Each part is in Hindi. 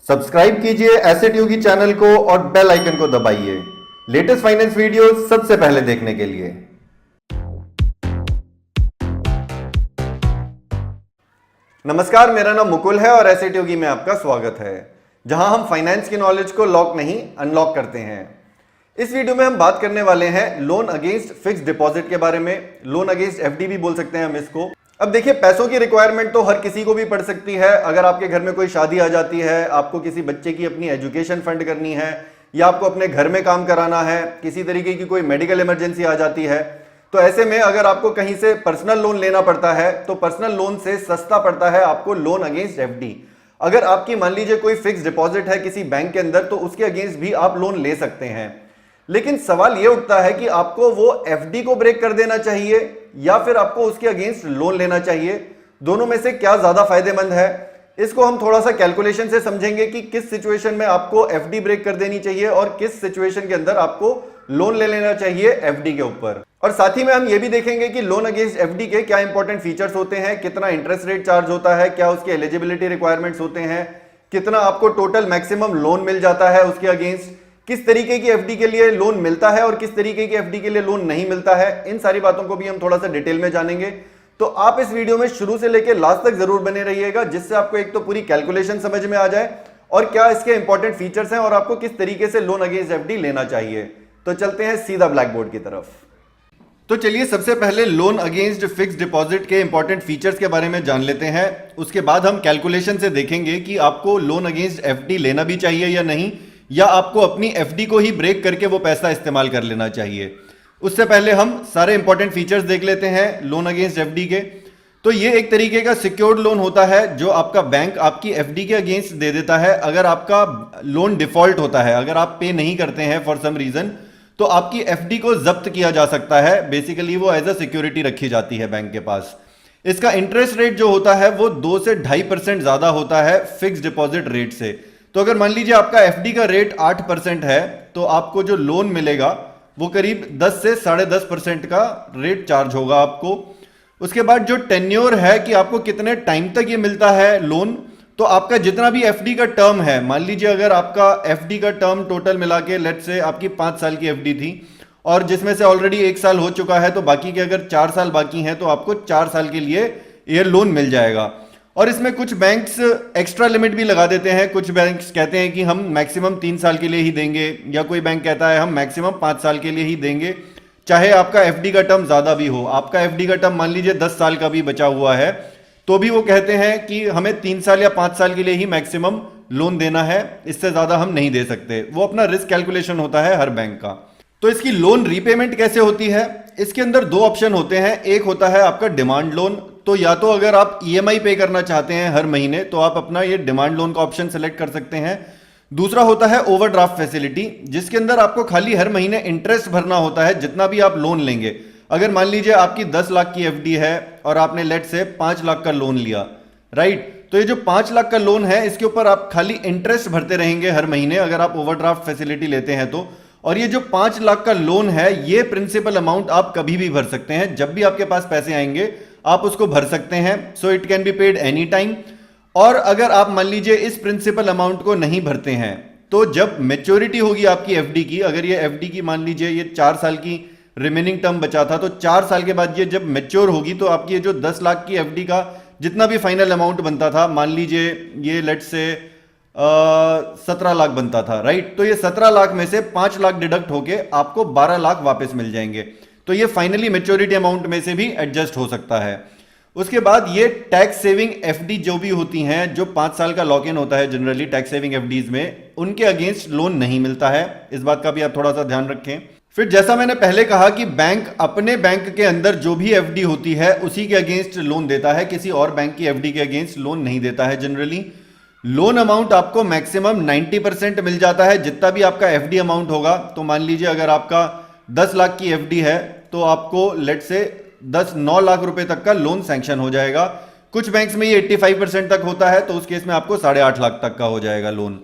सब्सक्राइब कीजिए एसेट योगी चैनल को और बेल आइकन को दबाइए लेटेस्ट फाइनेंस वीडियो सबसे पहले देखने के लिए। नमस्कार, मेरा नाम मुकुल है और एसेट योगी में आपका स्वागत है, जहां हम फाइनेंस की नॉलेज को लॉक नहीं अनलॉक करते हैं। इस वीडियो में हम बात करने वाले हैं लोन अगेंस्ट फिक्स्ड डिपॉजिट के बारे में। लोन अगेंस्ट एफडी भी बोल सकते हैं हम इसको। अब देखिए, पैसों की रिक्वायरमेंट तो हर किसी को भी पड़ सकती है। अगर आपके घर में कोई शादी आ जाती है, आपको किसी बच्चे की अपनी एजुकेशन फंड करनी है, या आपको अपने घर में काम कराना है, किसी तरीके की कोई मेडिकल इमरजेंसी आ जाती है, तो ऐसे में अगर आपको कहीं से पर्सनल लोन लेना पड़ता है तो पर्सनल लोन से सस्ता पड़ता है आपको लोन अगेंस्ट एफडी। अगर आपकी मान लीजिए कोई फिक्स डिपॉजिट है किसी बैंक के अंदर, तो उसके अगेंस्ट भी आप लोन ले सकते हैं। लेकिन सवाल यह उठता है कि आपको वो एफडी को ब्रेक कर देना चाहिए या फिर आपको उसके अगेंस्ट लोन लेना चाहिए। दोनों में से क्या ज्यादा फायदेमंद है, इसको हम थोड़ा सा कैलकुलेशन से समझेंगे कि किस सिचुएशन में आपको एफडी ब्रेक कर देनी चाहिए और किस सिचुएशन के अंदर आपको लोन ले लेना चाहिए एफडी के ऊपर। और साथ ही में हम ये भी देखेंगे कि लोन अगेंस्ट एफडी के क्या इंपॉर्टेंट फीचर्स होते हैं, कितना इंटरेस्ट रेट चार्ज होता है, क्या उसके एलिजिबिलिटी रिक्वायरमेंट्स होते हैं, कितना आपको टोटल मैक्सिमम लोन मिल जाता है उसके अगेंस्ट, किस तरीके की एफडी के लिए लोन मिलता है और किस तरीके की एफडी के लिए लोन नहीं मिलता है। इन सारी बातों को भी हम थोड़ा सा डिटेल में जानेंगे। तो आप इस वीडियो में शुरू से लेकर लास्ट तक जरूर बने रहिएगा, जिससे आपको एक तो पूरी कैलकुलेशन समझ में आ जाए और क्या इसके इंपॉर्टेंट फीचर्स हैं और आपको किस तरीके से लोन अगेंस्ट एफडी लेना चाहिए। तो चलते हैं सीधा ब्लैक बोर्ड की तरफ। तो चलिए सबसे पहले लोन अगेंस्ट फिक्स्ड डिपॉजिट के इंपॉर्टेंट फीचर्स के बारे में जान लेते हैं। उसके बाद हम कैलकुलेशन से देखेंगे कि आपको लोन अगेंस्ट एफडी लेना भी चाहिए या नहीं, या आपको अपनी एफडी को ही ब्रेक करके वो पैसा इस्तेमाल कर लेना चाहिए। उससे पहले हम सारे इंपॉर्टेंट फीचर्स देख लेते हैं लोन अगेंस्ट एफडी के। तो ये एक तरीके का सिक्योर्ड लोन होता है जो आपका बैंक आपकी एफडी के अगेंस्ट दे देता है। अगर आपका लोन डिफॉल्ट होता है, अगर आप पे नहीं करते हैं फॉर सम रीजन, तो आपकी एफडी को जब्त किया जा सकता है। बेसिकली वो एज अ सिक्योरिटी रखी जाती है बैंक के पास। इसका इंटरेस्ट रेट जो होता है वो 2 से 2.5% ज्यादा होता है फिक्स डिपॉजिट रेट से। तो अगर मान लीजिए आपका एफडी का रेट 8% है, तो आपको जो लोन मिलेगा वो करीब 10 से 10.5% का रेट चार्ज होगा आपको। उसके बाद जो टेन्योर है कि आपको कितने टाइम तक ये मिलता है लोन, तो आपका जितना भी एफडी का टर्म है, मान लीजिए अगर आपका एफडी का टर्म टोटल मिला के लेट्स से आपकी 5 साल की एफडी थी और जिसमें से ऑलरेडी 1 साल हो चुका है, तो बाकी के अगर 4 साल बाकी हैं तो आपको 4 साल के लिए ये लोन मिल जाएगा। और इसमें कुछ बैंक्स एक्स्ट्रा लिमिट भी लगा देते हैं। कुछ बैंक्स कहते हैं कि हम मैक्सिमम 3 साल के लिए ही देंगे, या कोई बैंक कहता है हम मैक्सिमम 5 साल के लिए ही देंगे, चाहे आपका एफडी का टर्म ज्यादा भी हो। आपका एफडी का टर्म मान लीजिए 10 साल का भी बचा हुआ है, तो भी वो कहते हैं कि हमें 3 साल या 5 साल के लिए ही मैक्सिमम लोन देना है, इससे ज्यादा हम नहीं दे सकते। वो अपना रिस्क कैलकुलेशन होता है हर बैंक का। तो इसकी लोन रीपेमेंट कैसे होती है, इसके अंदर 2 ऑप्शन होते हैं। एक होता है आपका डिमांड लोन। तो या तो अगर आप ईएमआई पे करना चाहते हैं हर महीने, तो आप अपना ये डिमांड लोन का ऑप्शन सेलेक्ट कर सकते हैं। दूसरा होता है ओवरड्राफ्ट फैसिलिटी, जिसके अंदर आपको खाली हर महीने इंटरेस्ट भरना होता है जितना भी आप लोन लेंगे। अगर मान लीजिए आपकी 10 लाख की एफडी है और आपने लेट से 5 लाख का लोन लिया, राइट, तो ये जो 5 लाख का लोन है इसके ऊपर आप खाली इंटरेस्ट भरते रहेंगे हर महीने अगर आप ओवरड्राफ्ट फैसिलिटी लेते हैं तो। और ये जो 5 लाख का लोन है, ये प्रिंसिपल अमाउंट आप कभी भी भर सकते हैं। जब भी आपके पास पैसे आएंगे आप उसको भर सकते हैं। So it can be paid any time. और अगर आप मान लीजिए इस प्रिंसिपल अमाउंट को नहीं भरते हैं, तो जब मेच्योरिटी होगी आपकी एफडी की, अगर ये एफडी की मान लीजिए ये 4 साल की रिमेनिंग टर्म बचा था, तो 4 साल के बाद ये जब मेच्योर होगी, तो आपकी ये जो 10 लाख की एफडी का जितना भी फाइनल अमाउंट बनता था, मान लीजिए ये लेट से 17 लाख बनता था, राइट, तो ये 17 लाख में से 5 लाख डिडक्ट होके आपको 12 लाख वापस मिल जाएंगे। तो ये फाइनली मेच्योरिटी अमाउंट में से भी एडजस्ट हो सकता है। उसके बाद ये टैक्स सेविंग एफडी जो भी होती हैं, जो 5 साल का लॉक इन होता है जनरली टैक्स सेविंग एफडीज में, उनके अगेंस्ट लोन नहीं मिलता है। इस बात का भी आप थोड़ा सा ध्यान रखें। फिर जैसा मैंने पहले कहा कि बैंक अपने बैंक के अंदर जो भी एफडी होती है उसी के अगेंस्ट लोन देता है, किसी और बैंक की एफडी के अगेंस्ट लोन नहीं देता है जनरली। लोन अमाउंट आपको मैक्सिमम 90% मिल जाता है जितना भी आपका एफडी अमाउंट होगा। तो मान लीजिए अगर आपका 10 लाख की एफडी है, तो आपको लेट से 9 लाख रुपए तक का लोन सैंक्शन हो जाएगा। कुछ बैंक्स में ये 85% तक होता है, तो उस केस में आपको 8.5 लाख तक का हो जाएगा loan.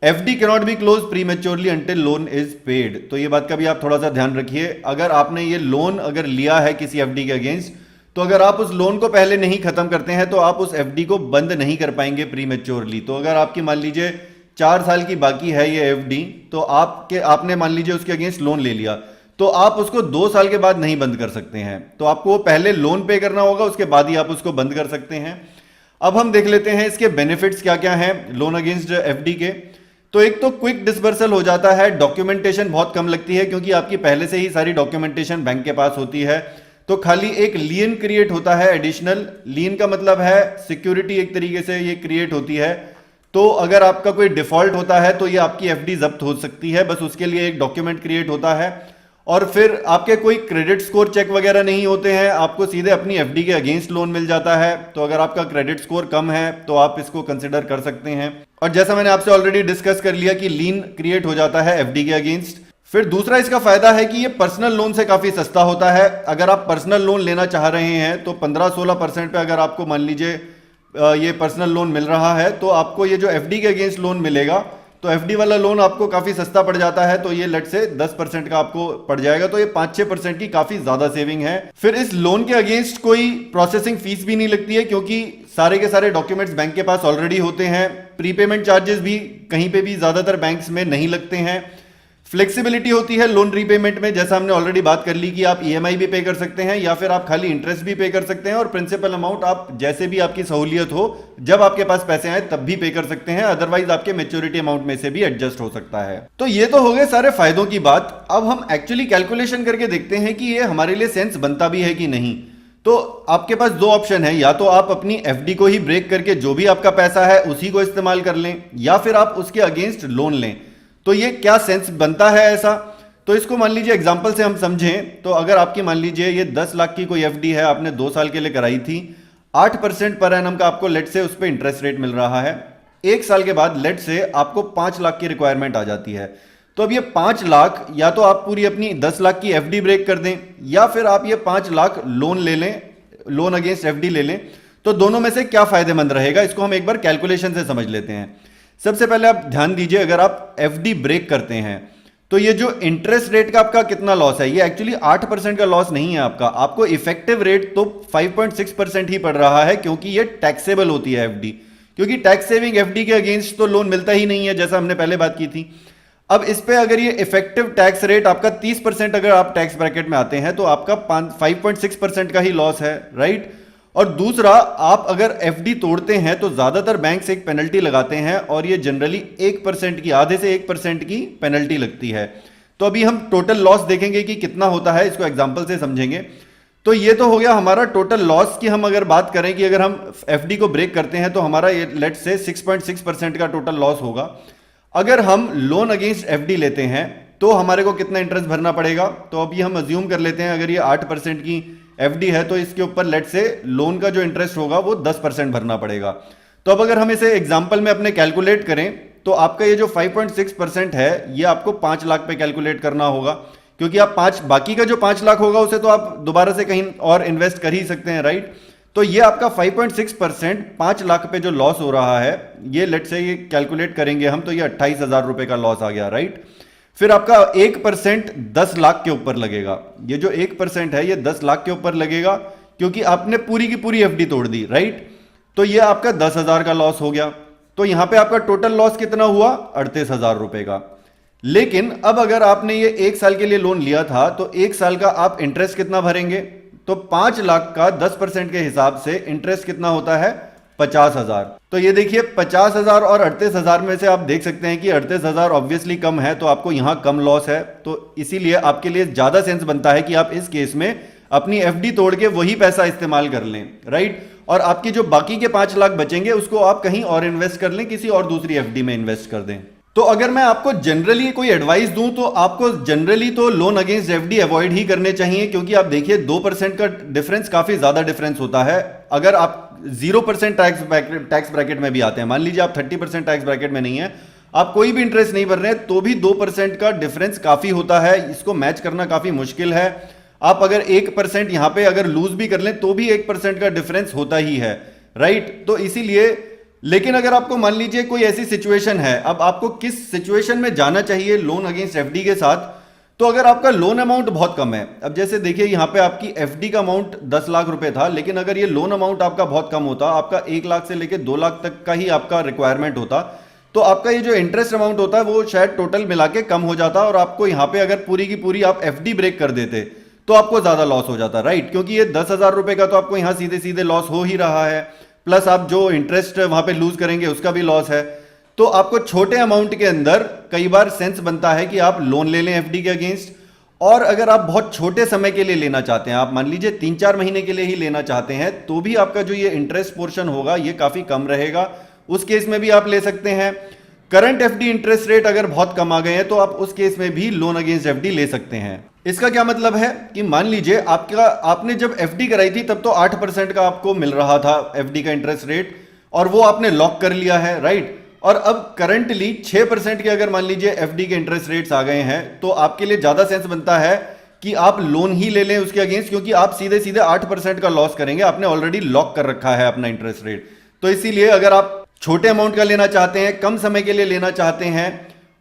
FD cannot be close prematurely until loan is paid. तो ये बात का भी आप थोड़ा सा ध्यान रखिए। अगर आपने ये लोन अगर लिया है किसी एफडी के अगेंस्ट, तो अगर आप उस लोन को पहले नहीं खत्म करते हैं तो आप उस एफडी को बंद नहीं कर पाएंगे प्रीमेच्योरली। तो अगर आपकी मान लीजिए 4 साल की बाकी है ये एफडी, तो आपने मान लीजिए उसके अगेंस्ट लोन ले लिया, तो आप उसको 2 साल के बाद नहीं बंद कर सकते हैं। तो आपको वो पहले लोन पे करना होगा, उसके बाद ही आप उसको बंद कर सकते हैं। अब हम देख लेते हैं इसके बेनिफिट्स क्या क्या हैं लोन अगेंस्ट एफडी के। तो एक तो क्विक डिसबर्सल हो जाता है, डॉक्यूमेंटेशन बहुत कम लगती है क्योंकि आपकी पहले से ही सारी डॉक्यूमेंटेशन बैंक के पास होती है। तो खाली एक लीन क्रिएट होता है एडिशनल, लीन का मतलब है सिक्योरिटी एक तरीके से ये क्रिएट होती है। तो अगर आपका कोई डिफॉल्ट होता है तो ये आपकी एफडी जब्त हो सकती है, बस उसके लिए एक डॉक्यूमेंट क्रिएट होता है। और फिर आपके कोई क्रेडिट स्कोर चेक वगैरह नहीं होते हैं, आपको सीधे अपनी एफडी के अगेंस्ट लोन मिल जाता है। तो अगर आपका क्रेडिट स्कोर कम है तो आप इसको कंसिडर कर सकते हैं। और जैसा मैंने आपसे ऑलरेडी डिस्कस कर लिया कि लीन क्रिएट हो जाता है एफडी के अगेंस्ट। फिर दूसरा इसका फायदा है कि ये पर्सनल लोन से काफी सस्ता होता है। अगर आप पर्सनल लोन लेना चाह रहे हैं तो 15-16% पे अगर आपको मान लीजिए ये पर्सनल लोन मिल रहा है, तो आपको ये जो एफडी के अगेंस्ट लोन मिलेगा तो एफडी वाला लोन आपको काफी सस्ता पड़ जाता है। तो ये लेट से 10% का आपको पड़ जाएगा, तो ये 5-6% की काफी ज्यादा सेविंग है। फिर इस लोन के अगेंस्ट कोई प्रोसेसिंग फीस भी नहीं लगती है क्योंकि सारे के सारे डॉक्यूमेंट्स बैंक के पास ऑलरेडी होते हैं। प्रीपेमेंट चार्जेस भी कहीं पे भी ज्यादातर बैंक्स में नहीं लगते हैं। फ्लेक्सिबिलिटी होती है लोन रीपेमेंट में, जैसा हमने ऑलरेडी बात कर ली कि आप ईएमआई भी पे कर सकते हैं या फिर आप खाली इंटरेस्ट भी पे कर सकते हैं, और प्रिंसिपल अमाउंट आप जैसे भी आपकी सहूलियत हो, जब आपके पास पैसे आए तब भी पे कर सकते हैं, अदरवाइज आपके मेच्योरिटी अमाउंट में से भी एडजस्ट हो सकता है। तो ये तो हो गए सारे फायदों की बात। अब हम एक्चुअली कैलकुलेशन करके देखते हैं कि ये हमारे लिए सेंस बनता भी है कि नहीं। तो आपके पास दो ऑप्शन है, या तो आप अपनी एफडी को ही ब्रेक करके जो भी आपका पैसा है उसी को इस्तेमाल कर लें, या फिर आप उसके अगेंस्ट लोन लें। तो ये क्या सेंस बनता है ऐसा? तो इसको मान लीजिए एग्जांपल से हम समझें। तो अगर आपकी मान लीजिए ये 10 लाख की कोई एफडी है, आपने 2 साल के लिए कराई थी, 8% पर एनम का आपको लेट से उस पर इंटरेस्ट रेट मिल रहा है। 1 साल के बाद लेट से आपको 5 लाख की रिक्वायरमेंट आ जाती है। तो अब ये 5 लाख, या तो आप पूरी अपनी 10 लाख की एफडी ब्रेक कर दें, या फिर आप ये 5 लाख लोन ले लें, लोन अगेंस्ट एफडी ले लें। तो दोनों में से क्या फायदेमंद रहेगा, इसको हम एक बार कैलकुलेशन से समझ लेते हैं। सबसे पहले आप ध्यान दीजिए, अगर आप एफडी ब्रेक करते हैं तो ये जो इंटरेस्ट रेट का आपका कितना लॉस है, ये एक्चुअली 8% का लॉस नहीं है आपको इफेक्टिव रेट तो 5.6% ही पड़ रहा है, क्योंकि ये टैक्सेबल होती है एफडी। क्योंकि टैक्स सेविंग एफडी के अगेंस्ट तो लोन मिलता ही नहीं है, जैसा हमने पहले बात की थी। अब इस पे अगर ये इफेक्टिव टैक्स रेट आपका 30%, अगर आप टैक्स ब्रैकेट में आते हैं तो आपका 5.6% का ही लॉस है, राइट। और दूसरा, आप अगर एफडी तोड़ते हैं तो ज्यादातर बैंक्स एक पेनल्टी लगाते हैं, और ये जनरली 1% की, आधे से 1% की पेनल्टी लगती है। तो अभी हम टोटल लॉस देखेंगे कि कितना होता है, इसको एग्जांपल से समझेंगे। तो ये तो हो गया हमारा टोटल लॉस की। हम अगर बात करें कि अगर हम एफडी को ब्रेक करते हैं तो हमारा ये लेट से 6.6% का टोटल लॉस होगा। अगर हम लोन अगेंस्ट एफडी लेते हैं तो हमारे को कितना इंटरेस्ट भरना पड़ेगा, तो अभी हम अज्यूम कर लेते हैं अगर ये 8% की एफडी है तो इसके ऊपर लेट से लोन का जो इंटरेस्ट होगा वो 10% भरना पड़ेगा। तो अब अगर हम इसे एग्जांपल में अपने कैलकुलेट करें तो आपका ये जो 5.6% है ये आपको 5 लाख पे कैलकुलेट करना होगा, क्योंकि आप बाकी का जो 5 लाख होगा उसे तो आप दोबारा से कहीं और इन्वेस्ट कर ही सकते हैं, राइट। तो ये आपका 5.6% 5 लाख पे जो लॉस हो रहा है, ये लेट से ये कैलकुलेट करेंगे हम तो ये 28,000 रुपए का लॉस आ गया, राइट। फिर आपका 1% 10 लाख के ऊपर लगेगा। ये जो 1% है ये 10 लाख के ऊपर लगेगा, क्योंकि आपने पूरी की पूरी एफडी तोड़ दी, राइट। तो ये आपका 10,000 का लॉस हो गया। तो यहां पे आपका टोटल लॉस कितना हुआ, 38,000 रुपए का। लेकिन अब अगर आपने ये 1 साल के लिए लोन लिया था तो 1 साल का आप इंटरेस्ट कितना भरेंगे, तो 5 लाख का 10% के हिसाब से इंटरेस्ट कितना होता है, 50,000। तो ये देखिए 50,000 और 38,000 में से आप देख सकते हैं कि 38,000 ऑब्वियसली कम है, तो आपको यहां कम लॉस है। तो इसीलिए आपके लिए ज्यादा सेंस बनता है कि आप इस केस में अपनी एफडी तोड़ के वही पैसा इस्तेमाल कर लें, राइट। और आपकी जो बाकी के 5 लाख बचेंगे उसको आप कहीं और इन्वेस्ट कर लें, किसी और दूसरी एफडी में इन्वेस्ट कर दें। तो अगर मैं आपको जनरली कोई एडवाइस दूं तो आपको जनरली तो लोन अगेंस्ट एफडी अवॉइड ही करने चाहिए, क्योंकि आप देखिए 2% का डिफरेंस काफी ज्यादा डिफरेंस होता है। अगर आप 0% टैक्स ब्रैकेट में भी आते हैं, मान लीजिए आप 30% टैक्स ब्रैकेट में नहीं है, आप कोई भी इंटरेस्ट नहीं भर रहे हैं, तो भी 2% का डिफरेंस काफी होता है। इसको मैच करना काफी मुश्किल है। आप अगर 1% यहां पे अगर लूज भी कर लें तो भी 1% का डिफरेंस होता ही है, राइट। तो इसीलिए, लेकिन अगर आपको मान लीजिए कोई ऐसी सिचुएशन है, अब आपको किस सिचुएशन में जाना चाहिए लोन अगेंस्ट एफडी के साथ, तो अगर आपका लोन अमाउंट बहुत कम है, अब जैसे देखिए यहां पे आपकी एफडी का अमाउंट 10 लाख रुपए था, लेकिन अगर ये लोन अमाउंट आपका बहुत कम होता, आपका 1 लाख से लेकर 2 लाख तक का ही आपका रिक्वायरमेंट होता, तो आपका ये जो इंटरेस्ट अमाउंट होता है वो शायद टोटल मिला के कम हो जाता और आपको यहाँ पे अगर पूरी की पूरी आप एफडी ब्रेक कर देते तो आपको ज्यादा लॉस हो जाता, राइट? क्योंकि ये 10,000 रुपए का तो आपको यहाँ सीधे सीधे लॉस हो ही रहा है, प्लस आप जो इंटरेस्ट वहां पे लूज करेंगे उसका भी लॉस है। तो आपको छोटे अमाउंट के अंदर कई बार सेंस बनता है कि आप लोन ले लें एफडी के अगेंस्ट, और अगर आप बहुत छोटे समय के लिए लेना चाहते हैं, आप मान लीजिए 3-4 महीने के लिए ही लेना चाहते हैं, तो भी आपका जो ये इंटरेस्ट पोर्शन होगा ये काफी कम रहेगा। उस केस में भी आप ले सकते हैं। करंट एफडी इंटरेस्ट रेट अगर बहुत कम आ गए हैं तो आप उस केस में भी लोन अगेंस्ट एफडी ले सकते हैं। इसका क्या मतलब है कि मान लीजिए आपने जब एफडी कराई थी तब तो 8% का आपको मिल रहा था एफडी का इंटरेस्ट रेट, और वो आपने लॉक कर लिया है, राइट? और अब करंटली 6% के अगर मान लीजिए एफडी के इंटरेस्ट रेट्स आ गए हैं, तो आपके लिए ज्यादा सेंस बनता है कि आप लोन ही ले लें उसके अगेंस्ट, क्योंकि आप सीधे सीधे 8% का लॉस करेंगे, आपने ऑलरेडी लॉक कर रखा है अपना इंटरेस्ट रेट। तो इसीलिए अगर आप छोटे अमाउंट का लेना चाहते हैं, कम समय के लिए लेना चाहते हैं,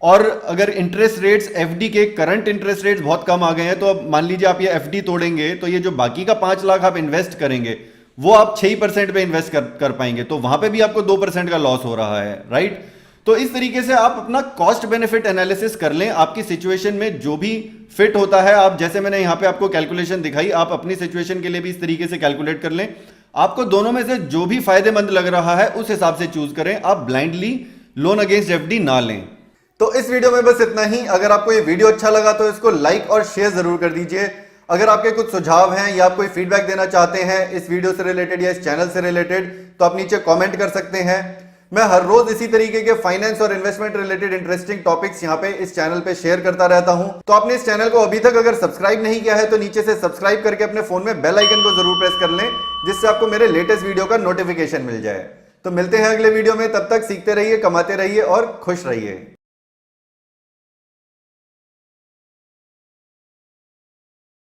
और अगर इंटरेस्ट रेट्स एफडी के करंट इंटरेस्ट रेट्स बहुत कम आ गए हैं, तो अब मान लीजिए आप ये एफडी तोड़ेंगे तो ये जो बाकी का 5 लाख आप इन्वेस्ट करेंगे वो आप 6% पे इन्वेस्ट कर पाएंगे, तो वहां पे भी आपको 2% का लॉस हो रहा है, राइट? तो इस तरीके से आप अपना कॉस्ट बेनिफिट एनालिसिस कर लें, आपकी सिचुएशन में जो भी फिट होता है, आप जैसे मैंने यहां पे आपको कैलकुलेशन दिखाई, आप अपनी सिचुएशन के लिए भी इस तरीके से कैलकुलेट कर लें। आपको दोनों में से जो भी फायदेमंद लग रहा है उस हिसाब से चूज करें, आप ब्लाइंडली लोन अगेंस्ट एफडी ना लें। तो इस वीडियो में बस इतना ही। अगर आपको ये वीडियो अच्छा लगा तो इसको लाइक और शेयर जरूर कर दीजिए। अगर आपके कुछ सुझाव हैं या आप कोई फीडबैक देना चाहते हैं इस वीडियो से रिलेटेड या इस चैनल से रिलेटेड, तो आप नीचे कमेंट कर सकते हैं। मैं हर रोज इसी तरीके के फाइनेंस और इन्वेस्टमेंट रिलेटेड इंटरेस्टिंग टॉपिक्स यहाँ पे इस चैनल पे शेयर करता रहता हूं। तो आपने इस चैनल को अभी तक अगर सब्सक्राइब नहीं किया है तो नीचे से सब्सक्राइब करके अपने फोन में बेल आइकन को जरूर प्रेस कर लें, जिससे आपको मेरे लेटेस्ट वीडियो का नोटिफिकेशन मिल जाए। तो मिलते हैं अगले वीडियो में, तब तक सीखते रहिए, कमाते रहिए और खुश रहिए।